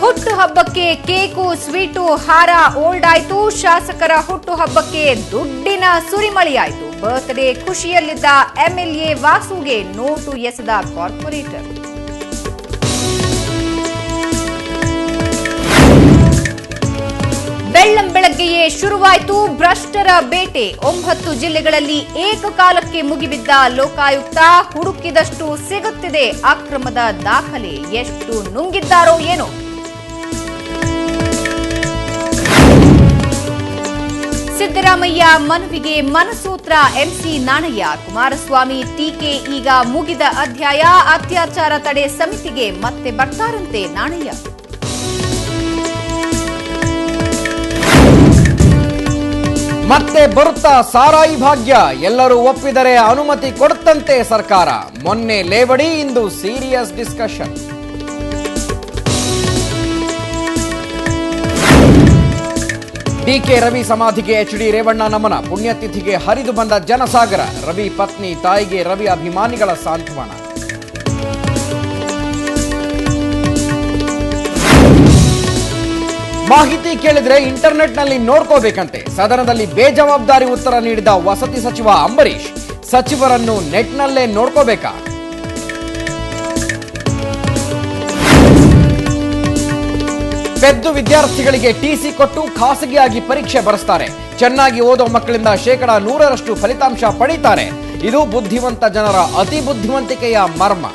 ಹುಟ್ಟುಹಬ್ಬಕ್ಕೆ cake sweet ಹಾರ ಓಲ್ಡ್ ಆಯ್ತು. ಶಾಸಕರ ಹುಟ್ಟುಹಬ್ಬಕ್ಕೆ ದುಡ್ಡಿನ ಸುರಿಮಳೆಯಾಯಿತು. ಬರ್ತ್ಡೇ ಖುಷಿಯಲ್ಲಿದ್ದ ಎಂಎಲ್ಎ ವಾಸುಗೆ ನೋಟು ಎಸೆದ ಕಾರ್ಪೊರೇಟರ್. ಬೆಳ್ಳಂಬೆಳಗ್ಗೆಯೇ ಶುರುವಾಯಿತು ಭ್ರಷ್ಟರ ಬೇಟೆ. 9 ಜಿಲ್ಲೆಗಳಲ್ಲಿ ಏಕಕಾಲಕ್ಕೆ ಮುಗಿಬಿದ್ದ ಲೋಕಾಯುಕ್ತ. ಹುಡುಕಿದಷ್ಟು ಸಿಗುತ್ತಿದೆ ಅಕ್ರಮದ ದಾಖಲೆ. ಎಷ್ಟು ನುಂಗಿದ್ದಾರೋ ಏನೋ. ಸಿದ್ದರಾಮಯ್ಯ ಮನವಿಗೆ ಮನಸೋತ್ರ ಎಂಸಿ ನಾಣಯ್ಯ. ಕುಮಾರಸ್ವಾಮಿ ಟೀಕೆ ಈಗ ಮುಗಿದ ಅಧ್ಯಾಯ. ಅತ್ಯಾಚಾರ ತಡೆ ಸಮಿತಿಗೆ ಮತ್ತೆ ಬರ್ತಾರಂತೆ ನಾಣಯ್ಯ. ಮತ್ತೆ ಬರುತ್ತಾ ಸಾರಾಯಿ ಭಾಗ್ಯ. ಎಲ್ಲರೂ ಒಪ್ಪಿದರೆ ಅನುಮತಿ ಕೊಡುತ್ತಂತೆ ಸರ್ಕಾರ. ಮೊನ್ನೆ ಲೇವಡಿ, ಇಂದು ಸೀರಿಯಸ್ ಡಿಸ್ಕಷನ್. ಡಿಕೆ ರವಿ ಸಮಾಧಿಗೆ ಎಚ್ಡಿ ರೇವಣ್ಣ ನಮನ. ಪುಣ್ಯತಿಥಿಗೆ ಹರಿದು ಬಂದ ಜನಸಾಗರ. ರವಿ ಪತ್ನಿ ತಾಯಿಗೆ ರವಿ ಅಭಿಮಾನಿಗಳ ಸಾಂತ್ವನ. ಮಾಹಿತಿ ಕೇಳಿದ್ರೆ ಇಂಟರ್ನೆಟ್ನಲ್ಲಿ ನೋಡ್ಕೋಬೇಕಂತೆ. ಸದನದಲ್ಲಿ ಬೇಜವಾಬ್ದಾರಿ ಉತ್ತರ ನೀಡಿದ ವಸತಿ ಸಚಿವ ಅಂಬರೀಶ್. ಸಚಿವರನ್ನು ನೆಟ್ನಲ್ಲೇ ನೋಡ್ಕೋಬೇಕಾ? ಪೆದ್ದು ವಿದ್ಯಾರ್ಥಿಗಳಿಗೆ ಟಿಸಿ ಕೊಟ್ಟು ಖಾಸಗಿಯಾಗಿ ಪರೀಕ್ಷೆ ಬರೆಸ್ತಾರೆ. ಚೆನ್ನಾಗಿ ಓದೋ ಮಕ್ಕಳಿಂದ 100% ಫಲಿತಾಂಶ ಪಡೀತಾರೆ. ಇದು ಬುದ್ಧಿವಂತ ಜನರ ಅತಿ ಬುದ್ಧಿವಂತಿಕೆಯ ಮರ್ಮ.